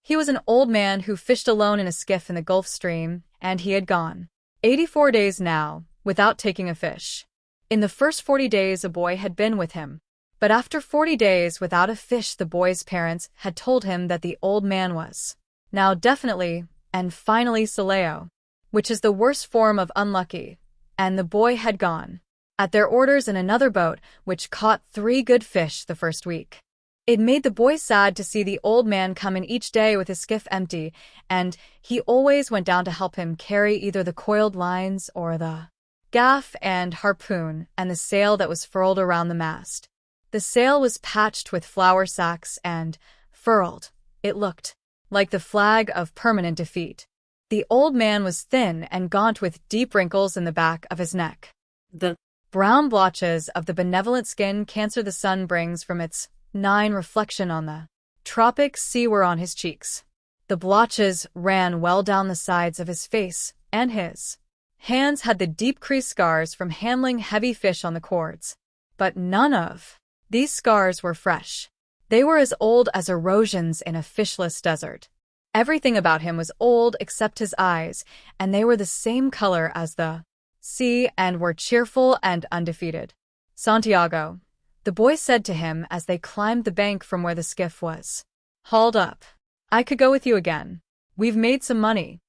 He was an old man who fished alone in a skiff in the Gulf Stream, and he had gone 84 days now, without taking a fish. In the first 40 days a boy had been with him. But after 40 days without a fish, the boy's parents had told him that the old man was now definitely and finally Saleo, which is the worst form of unlucky, and the boy had gone at their orders in another boat, which caught 3 good fish the first week. It made the boy sad to see the old man come in each day with his skiff empty, and he always went down to help him carry either the coiled lines or the gaff and harpoon and the sail that was furled around the mast. The sail was patched with flour sacks and furled. It looked like the flag of permanent defeat. The old man was thin and gaunt with deep wrinkles in the back of his neck. The brown blotches of the benevolent skin cancer the sun brings from its 9 reflection on the tropic sea were on his cheeks. The blotches ran well down the sides of his face, and his hands had the deep crease scars from handling heavy fish on the cords. But none of these scars were fresh. They were as old as erosions in a fishless desert. Everything about him was old except his eyes, and they were the same color as the sea and were cheerful and undefeated. Santiago, the boy said to him as they climbed the bank from where the skiff was hauled up. I could go with you again. We've made some money.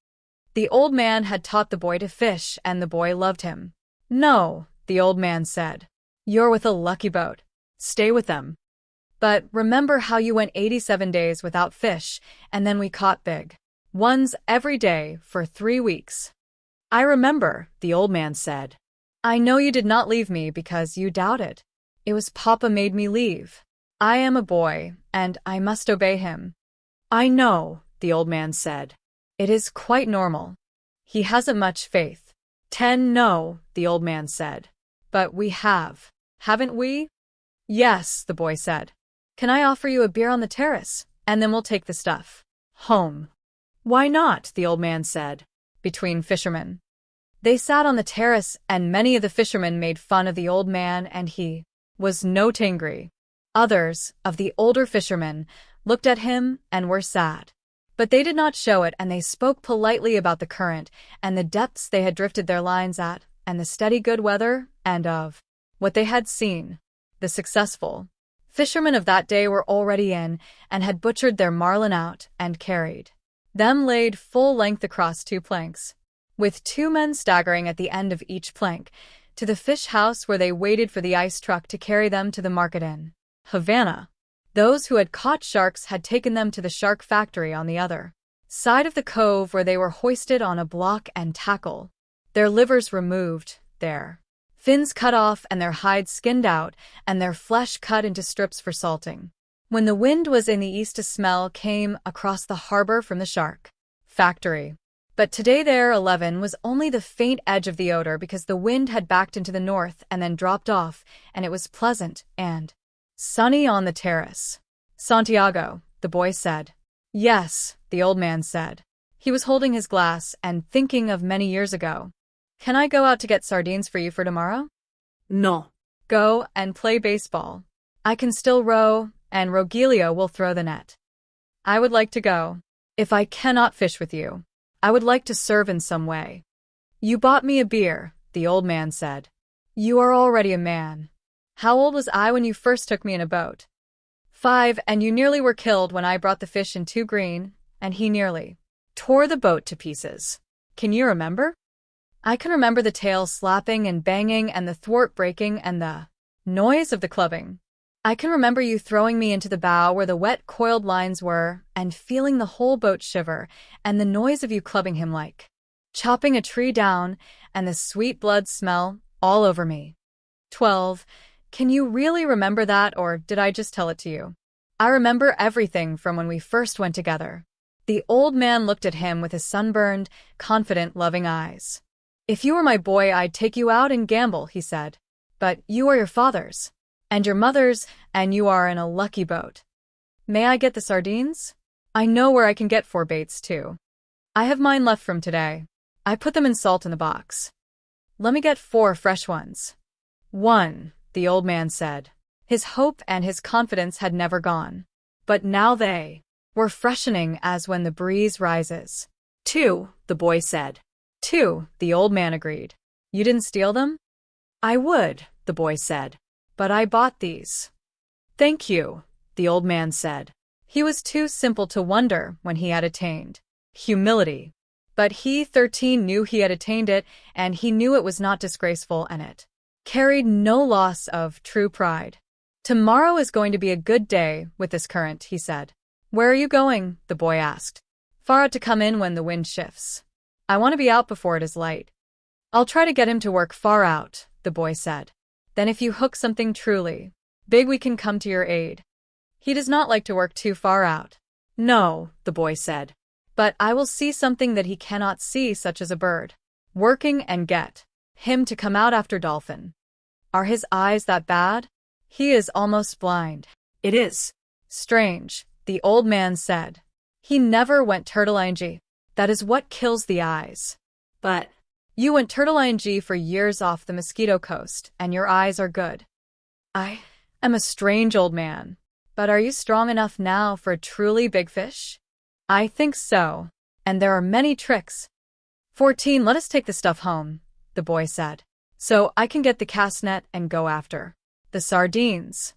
The old man had taught the boy to fish, and the boy loved him. No, the old man said. You're with a lucky boat. Stay with them. But remember how you went 87 days without fish, and then we caught big ones every day for 3 weeks. I remember, the old man said. I know you did not leave me because you doubted. It was Papa made me leave. I am a boy, and I must obey him. I know, the old man said. It is quite normal. He hasn't much faith. 10 No, the old man said. But we have, haven't we? Yes, the boy said. Can I offer you a beer on the terrace, and then we'll take the stuff home? Why not, the old man said. Between fishermen. They sat on the terrace, and many of the fishermen made fun of the old man, and he was not angry. Others, of the older fishermen, looked at him and were sad. But they did not show it, and they spoke politely about the current and the depths they had drifted their lines at, and the steady good weather, and of what they had seen. The successful fishermen of that day were already in, and had butchered their marlin out, and carried them laid full length across 2 planks, with 2 men staggering at the end of each plank, to the fish house where they waited for the ice truck to carry them to the market in Havana. Those who had caught sharks had taken them to the shark factory on the other side of the cove, where they were hoisted on a block and tackle, their livers removed, their fins cut off, and their hides skinned out, and their flesh cut into strips for salting. When the wind was in the east, a smell came across the harbor from the shark factory. But today there 11 was only the faint edge of the odor, because the wind had backed into the north and then dropped off, and it was pleasant and sunny on the terrace. Santiago, the boy said. Yes, the old man said. He was holding his glass and thinking of many years ago. Can I go out to get sardines for you for tomorrow? No. Go and play baseball. I can still row, and Rogelio will throw the net. I would like to go. If I cannot fish with you, I would like to serve in some way. You bought me a beer, the old man said. You are already a man. How old was I when you first took me in a boat? 5, and you nearly were killed when I brought the fish in 2 green, and he nearly tore the boat to pieces. Can you remember? I can remember the tail slapping and banging and the thwart breaking and the noise of the clubbing. I can remember you throwing me into the bow where the wet coiled lines were and feeling the whole boat shiver, and the noise of you clubbing him like chopping a tree down, and the sweet blood smell all over me. 12. Can you really remember that, or did I just tell it to you? I remember everything from when we first went together. The old man looked at him with his sunburned, confident, loving eyes. If you were my boy, I'd take you out and gamble, he said. But you are your father's, and your mother's, and you are in a lucky boat. May I get the sardines? I know where I can get 4 baits, too. I have mine left from today. I put them in salt in the box. Let me get 4 fresh ones. 1, the old man said. His hope and his confidence had never gone. But now they were freshening as when the breeze rises. 2, the boy said. 2, the old man agreed. You didn't steal them? I would, the boy said. But I bought these. Thank you, the old man said. He was too simple to wonder when he had attained humility. But he, 13, knew he had attained it, and he knew it was not disgraceful, and it carried no loss of true pride. Tomorrow is going to be a good day with this current, he said. Where are you going? The boy asked. Far out to come in when the wind shifts. I want to be out before it is light. I'll try to get him to work far out, the boy said. Then if you hook something truly big, we can come to your aid. He does not like to work too far out. No, the boy said. But I will see something that he cannot see, such as a bird working, and get him to come out after dolphin. Are his eyes that bad? He is almost blind. It is strange, the old man said. He never went turtle-ing. That is what kills the eyes. But you went turtle-ing for years off the Mosquito Coast, and your eyes are good. I am a strange old man. But are you strong enough now for a truly big fish? I think so. And there are many tricks. 14, let us take the stuff home, the boy said. So I can get the cast net and go after the sardines.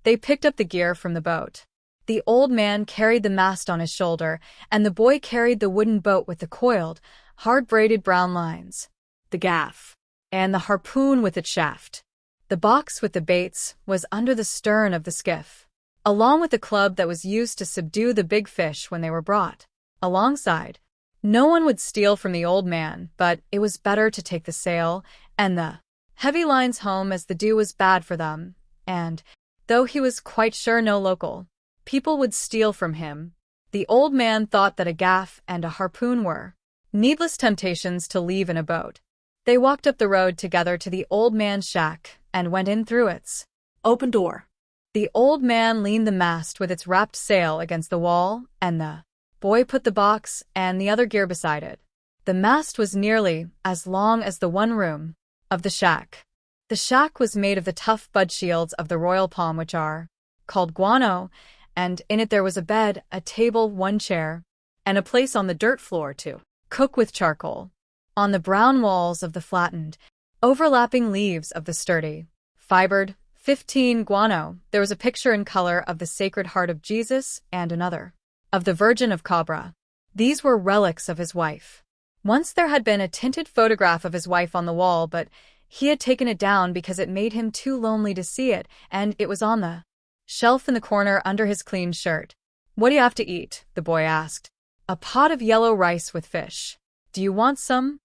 They picked up the gear from the boat. The old man carried the mast on his shoulder, and the boy carried the wooden boat with the coiled, hard-braided brown lines, the gaff, and the harpoon with its shaft. The box with the baits was under the stern of the skiff, along with the club that was used to subdue the big fish when they were brought alongside. No one would steal from the old man, but it was better to take the sail and the heavy lines home, as the dew was bad for them, and, though he was quite sure no local people would steal from him, the old man thought that a gaff and a harpoon were needless temptations to leave in a boat. They walked up the road together to the old man's shack and went in through its open door. The old man leaned the mast with its wrapped sail against the wall, and the boy put the box and the other gear beside it. The mast was nearly as long as the one room of the shack. The shack was made of the tough bud shields of the royal palm, which are called guano, and in it there was a bed, a table, one chair, and a place on the dirt floor to cook with charcoal. On the brown walls of the flattened, overlapping leaves of the sturdy, fibered, 15 guano, there was a picture in color of the Sacred Heart of Jesus and another of the Virgin of Cabra. These were relics of his wife. Once there had been a tinted photograph of his wife on the wall, but he had taken it down because it made him too lonely to see it, and it was on the shelf in the corner under his clean shirt. What do you have to eat? The boy asked. A pot of yellow rice with fish. Do you want some?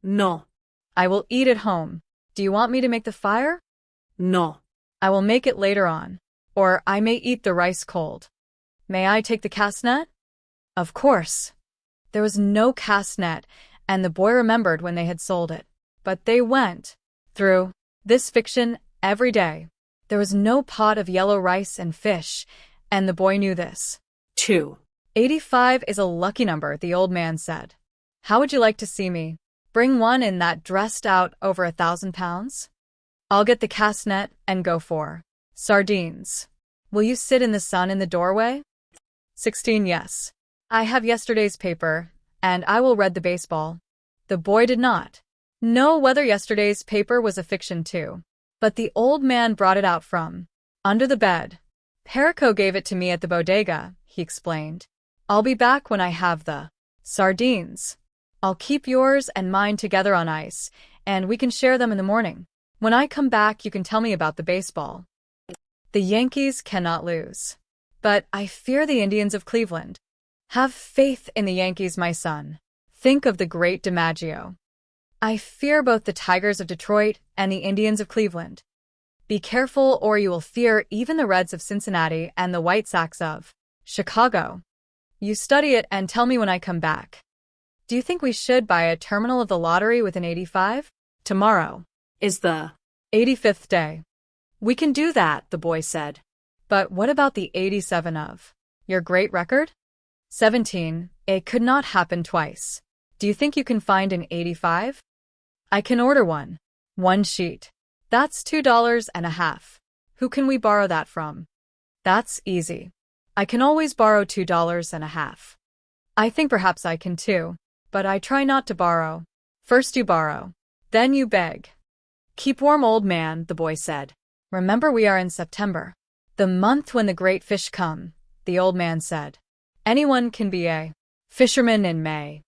No. I will eat at home. Do you want me to make the fire? No. I will make it later on. Or I may eat the rice cold. May I take the cast net? Of course. There was no cast net, and the boy remembered when they had sold it. But they went through this fiction every day. There was no pot of yellow rice and fish, and the boy knew this. 2. 85 is a lucky number, the old man said. How would you like to see me? Bring one in that dressed out over 1,000 pounds? I'll get the cast net and go for sardines. Will you sit in the sun in the doorway? 16. Yes. I have yesterday's paper, and I will read the baseball. The boy did not know whether yesterday's paper was a fiction too, but the old man brought it out from under the bed. Perico gave it to me at the bodega, he explained. I'll be back when I have the sardines. I'll keep yours and mine together on ice, and we can share them in the morning. When I come back, you can tell me about the baseball. The Yankees cannot lose. But I fear the Indians of Cleveland. Have faith in the Yankees, my son. Think of the great DiMaggio. I fear both the Tigers of Detroit and the Indians of Cleveland. Be careful, or you will fear even the Reds of Cincinnati and the White Sox of Chicago. You study it and tell me when I come back. Do you think we should buy a terminal of the lottery with an 85? Tomorrow is the 85th day. We can do that, the boy said. But what about the 87 of your great record? 17. It could not happen twice. Do you think you can find an 85? I can order one. One sheet. That's $2.50. Who can we borrow that from? That's easy. I can always borrow $2.50. I think perhaps I can too, but I try not to borrow. First you borrow, then you beg. Keep warm, old man, the boy said. Remember we are in September, the month when the great fish come, the old man said. Anyone can be a fisherman in May.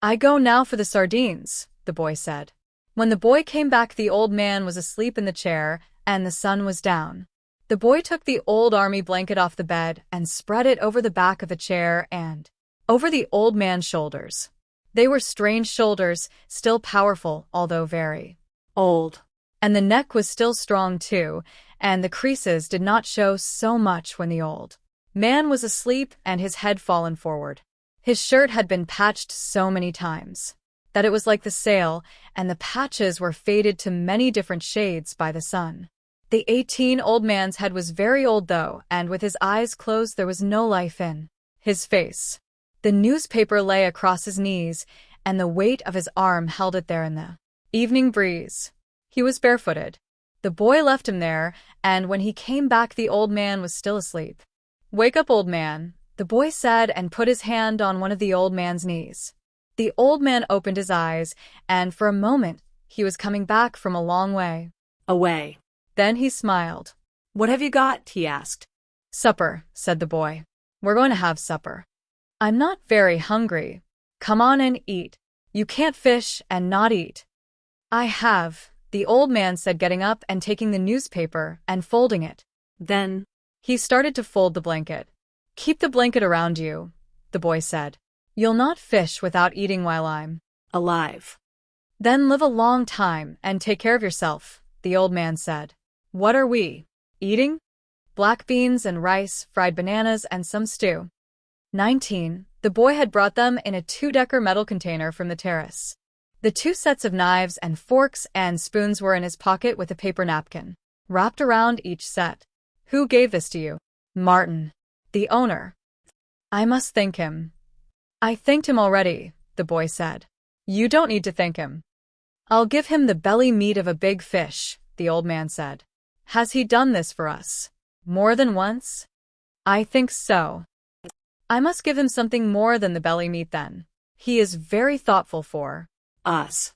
I go now for the sardines, the boy said. When the boy came back, the old man was asleep in the chair, and the sun was down. The boy took the old army blanket off the bed and spread it over the back of the chair and over the old man's shoulders. They were strange shoulders, still powerful, although very old. And the neck was still strong too, and the creases did not show so much when the old man was asleep and his head fallen forward. His shirt had been patched so many times that it was like the sail, and the patches were faded to many different shades by the sun. The 18-old man's head was very old though, and with his eyes closed there was no life in his face. The newspaper lay across his knees, and the weight of his arm held it there in the evening breeze. He was barefooted. The boy left him there, and when he came back the old man was still asleep. Wake up, old man, the boy said, and put his hand on one of the old man's knees. The old man opened his eyes, and for a moment he was coming back from a long way away. Then he smiled. What have you got? He asked. Supper, said the boy. We're going to have supper. I'm not very hungry. Come on and eat. You can't fish and not eat. I have, the old man said, getting up and taking the newspaper and folding it. Then he started to fold the blanket. Keep the blanket around you, the boy said. You'll not fish without eating while I'm alive. Then live a long time and take care of yourself, the old man said. What are we eating? Black beans and rice, fried bananas, and some stew. 19. The boy had brought them in a 2-decker metal container from the terrace. The 2 sets of knives and forks and spoons were in his pocket with a paper napkin wrapped around each set. Who gave this to you? Martin, the owner. I must thank him. I thanked him already, the boy said. You don't need to thank him. I'll give him the belly meat of a big fish, the old man said. Has he done this for us? More than once? I think so. I must give him something more than the belly meat then. He is very thoughtful for us.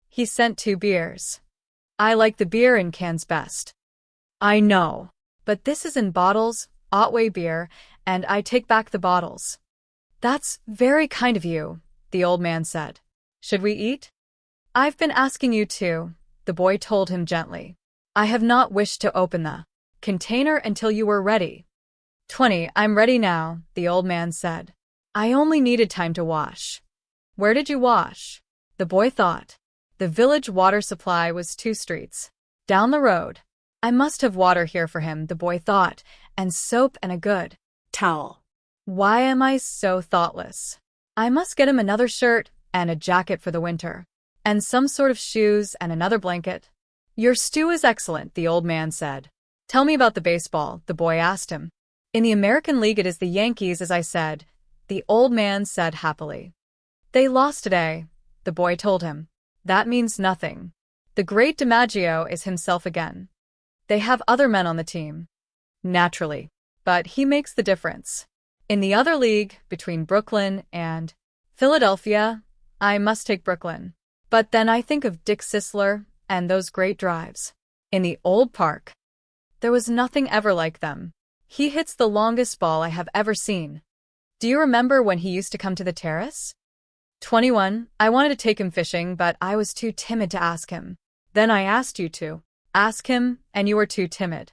He sent 2 beers. I like the beer in cans best. I know, but this is in bottles, Otway beer, and I take back the bottles. That's very kind of you, the old man said. Should we eat? I've been asking you to, the boy told him gently. I have not wished to open the container until you were ready. 20. I'm ready now, the old man said. I only needed time to wash. Where did you wash? The boy thought. The village water supply was 2 streets down the road. I must have water here for him, the boy thought, and soap and a good towel. Why am I so thoughtless? I must get him another shirt and a jacket for the winter, and some sort of shoes and another blanket. Your stew is excellent, the old man said. Tell me about the baseball, the boy asked him. In the American League it is the Yankees, as I said, the old man said happily. They lost today, the boy told him. That means nothing. The great DiMaggio is himself again. They have other men on the team. Naturally. But he makes the difference. In the other league, between Brooklyn and Philadelphia, I must take Brooklyn. But then I think of Dick Sisler and those great drives in the old park. There was nothing ever like them. He hits the longest ball I have ever seen. Do you remember when he used to come to the terrace? 21. I wanted to take him fishing, but I was too timid to ask him. Then I asked you to ask him, and you were too timid.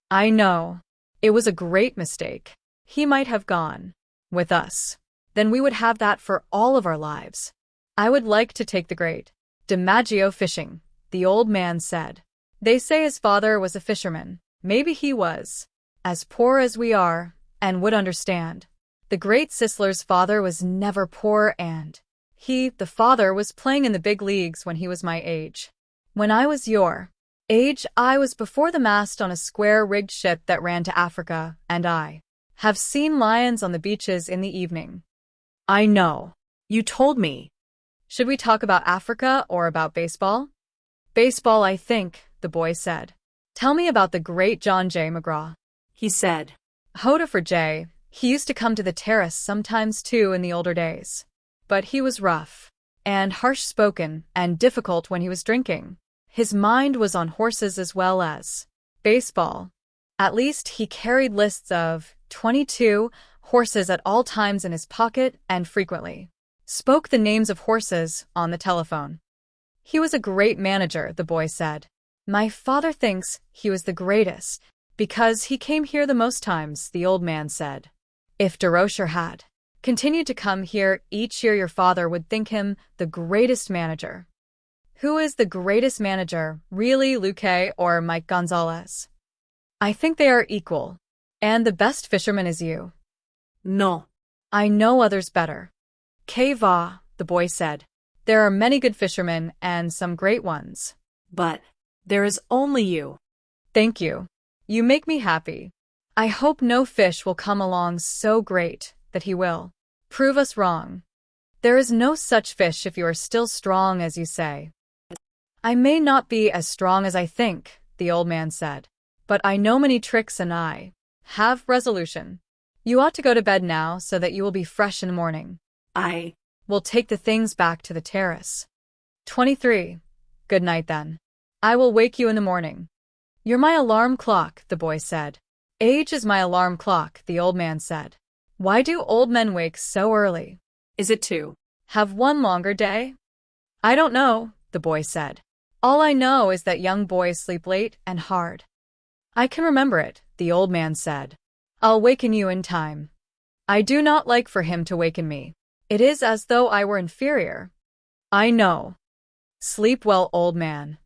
I know. It was a great mistake. He might have gone with us. Then we would have that for all of our lives. I would like to take the great DiMaggio fishing, the old man said. They say his father was a fisherman. Maybe he was as poor as we are, and would understand. The great Sisler's father was never poor, and the father was playing in the big leagues when he was my age. When I was your age, I was before the mast on a square-rigged ship that ran to Africa, and I have seen lions on the beaches in the evening. I know. You told me. Should we talk about Africa or about baseball? Baseball, I think, the boy said. Tell me about the great John J. McGraw. He said. Hoda for Jay, He used to come to the terrace sometimes too in the older days. But he was rough and harsh-spoken and difficult when he was drinking. His mind was on horses as well as baseball. At least he carried lists of 22 horses at all times in his pocket and frequently spoke the names of horses on the telephone. He was a great manager, the boy said. My father thinks he was the greatest because he came here the most times, the old man said. If DeRocher had continued to come here each year, your father would think him the greatest manager. Who is the greatest manager, really, Luque or Mike Gonzalez? I think they are equal. And the best fisherman is you. No. I know others better. Que va, the boy said. There are many good fishermen and some great ones. But there is only you. Thank you. You make me happy. I hope no fish will come along so great that he will prove us wrong. There is no such fish if you are still strong as you say. I may not be as strong as I think, the old man said, but I know many tricks and I have resolution. You ought to go to bed now so that you will be fresh in the morning. I will take the things back to the terrace. 23. Good night then. I will wake you in the morning. You're my alarm clock, the boy said. Age is my alarm clock, the old man said. Why do old men wake so early? Is it to have one longer day? I don't know, the boy said. All I know is that young boys sleep late and hard. I can remember it, the old man said. I'll waken you in time. I do not like for him to waken me. It is as though I were inferior. I know. Sleep well, old man.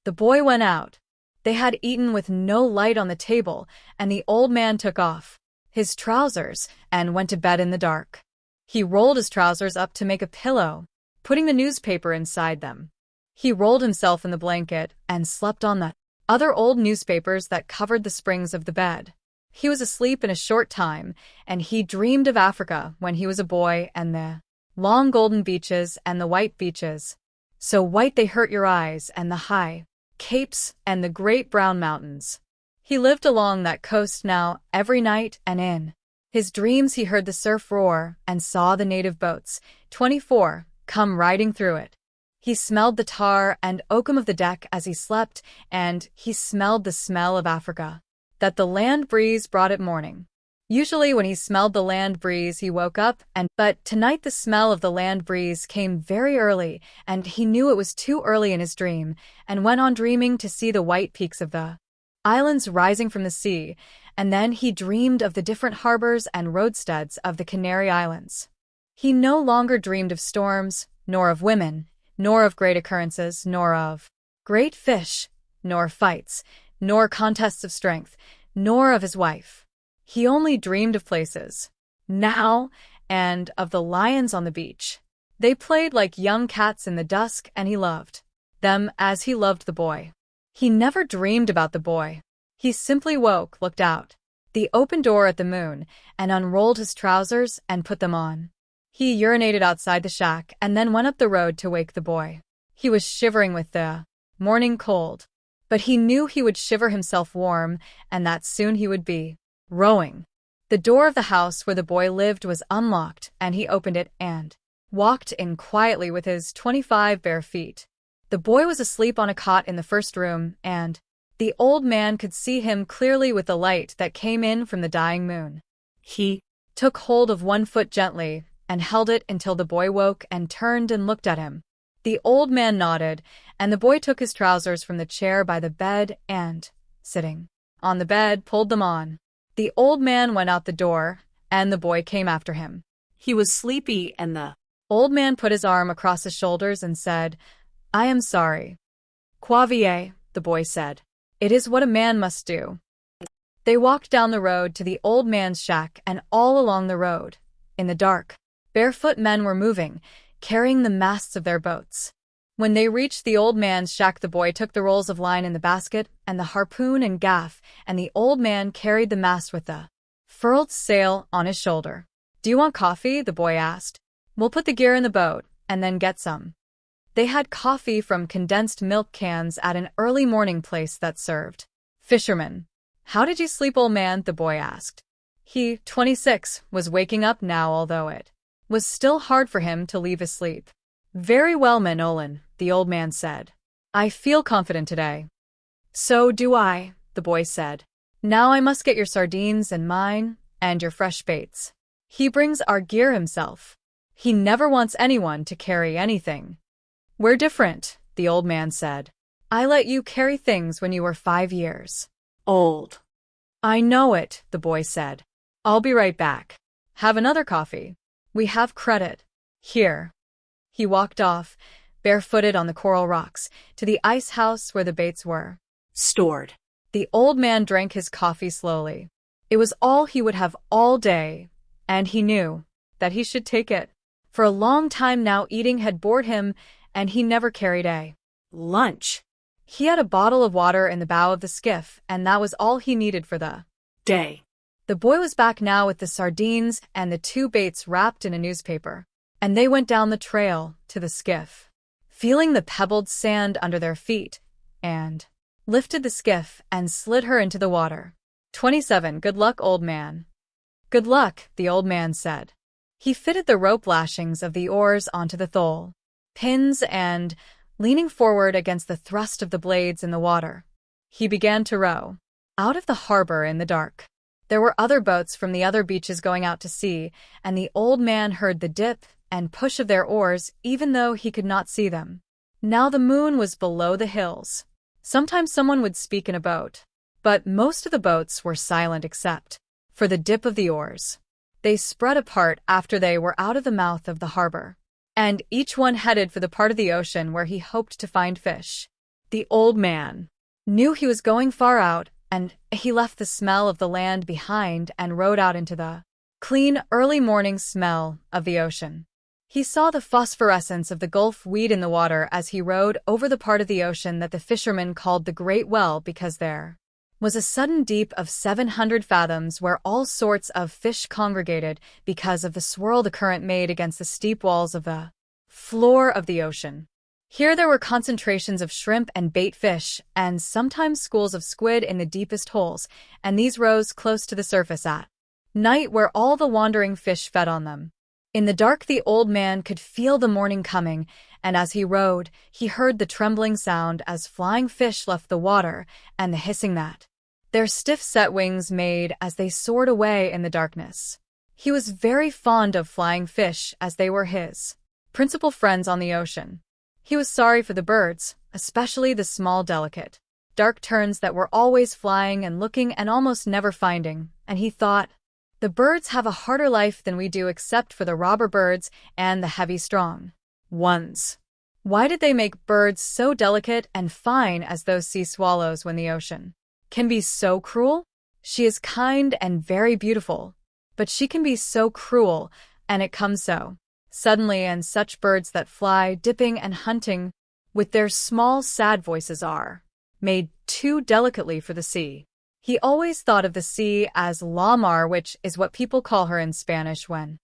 The boy went out. They had eaten with no light on the table, and the old man took off his trousers and went to bed in the dark. He rolled his trousers up to make a pillow, putting the newspaper inside them. He rolled himself in the blanket and slept on the other old newspapers that covered the springs of the bed. He was asleep in a short time, and he dreamed of Africa when he was a boy and the long golden beaches and the white beaches, so white they hurt your eyes, and the high capes and the great brown mountains. He lived along that coast now every night, and in his dreams he heard the surf roar and saw the native boats, 24, come riding through it. He smelled the tar and oakum of the deck as he slept, and he smelled the smell of Africa that the land breeze brought at morning. Usually when he smelled the land breeze he woke up, but tonight the smell of the land breeze came very early, and he knew it was too early in his dream, and went on dreaming to see the white peaks of the islands rising from the sea, and then he dreamed of the different harbors and roadsteads of the Canary Islands. He no longer dreamed of storms, nor of women, nor of great occurrences, nor of great fish, nor fights, nor contests of strength, nor of his wife. He only dreamed of places, now, and of the lions on the beach. They played like young cats in the dusk, and he loved them as he loved the boy. He never dreamed about the boy. He simply woke, looked out the open door at the moon, and unrolled his trousers and put them on. He urinated outside the shack and then went up the road to wake the boy. He was shivering with the morning cold, but he knew he would shiver himself warm, and that soon he would be rowing. The door of the house where the boy lived was unlocked, and he opened it and walked in quietly with his 25 bare feet. The boy was asleep on a cot in the first room, and the old man could see him clearly with the light that came in from the dying moon. He took hold of one foot gently and held it until the boy woke and turned and looked at him. The old man nodded, and the boy took his trousers from the chair by the bed and, sitting on the bed, pulled them on. The old man went out the door, and the boy came after him. He was sleepy, and the old man put his arm across his shoulders and said, I am sorry. Quavier, the boy said. It is what a man must do. They walked down the road to the old man's shack, and all along the road, in the dark, barefoot men were moving, carrying the masts of their boats. When they reached the old man's shack, the boy took the rolls of line in the basket and the harpoon and gaff, and the old man carried the mast with the furled sail on his shoulder. Do you want coffee? The boy asked. We'll put the gear in the boat and then get some. They had coffee from condensed milk cans at an early morning place that served fishermen. How did you sleep, old man? The boy asked. He, 26, was waking up now, although it was still hard for him to leave his sleep. Very well, Manolan, the old man said. I feel confident today. So do I, the boy said. Now I must get your sardines and mine, and your fresh baits. He brings our gear himself. He never wants anyone to carry anything. We're different, the old man said. I let you carry things when you were 5 years old. I know it, the boy said. I'll be right back. Have another coffee. We have credit. Here. He walked off, barefooted on the coral rocks, to the ice house where the baits were stored. The old man drank his coffee slowly. It was all he would have all day, and he knew that he should take it. For a long time now eating had bored him, and he never carried a lunch. He had a bottle of water in the bow of the skiff, and that was all he needed for the day. The boy was back now with the sardines and the 2 baits wrapped in a newspaper, and they went down the trail to the skiff, feeling the pebbled sand under their feet, and lifted the skiff and slid her into the water. 27. Good luck, old man. Good luck, the old man said. He fitted the rope lashings of the oars onto the thole pins and, leaning forward against the thrust of the blades in the water, he began to row out of the harbor in the dark. There were other boats from the other beaches going out to sea, and the old man heard the dip and push of their oars even though he could not see them. Now the moon was below the hills. Sometimes someone would speak in a boat, but most of the boats were silent except for the dip of the oars. They spread apart after they were out of the mouth of the harbor, and each one headed for the part of the ocean where he hoped to find fish. The old man knew he was going far out, and he left the smell of the land behind and rode out into the clean, early morning smell of the ocean. He saw the phosphorescence of the Gulf weed in the water as he rode over the part of the ocean that the fishermen called the Great Well because there was a sudden deep of 700 fathoms where all sorts of fish congregated because of the swirl the current made against the steep walls of the floor of the ocean. Here there were concentrations of shrimp and bait fish, and sometimes schools of squid in the deepest holes, and these rose close to the surface at night where all the wandering fish fed on them. In the dark the old man could feel the morning coming, and as he rode, he heard the trembling sound as flying fish left the water, and the hissing that their stiff-set wings made as they soared away in the darkness. He was very fond of flying fish as they were his principal friends on the ocean. He was sorry for the birds, especially the small delicate dark terns that were always flying and looking and almost never finding, and he thought, the birds have a harder life than we do except for the robber birds and the heavy strong ones. Why did they make birds so delicate and fine as those sea swallows when the ocean can be so cruel? She is kind and very beautiful, but she can be so cruel, and it comes so suddenly, and such birds that fly, dipping and hunting, with their small sad voices are made too delicately for the sea. He always thought of the sea as la mar, which is what people call her in Spanish when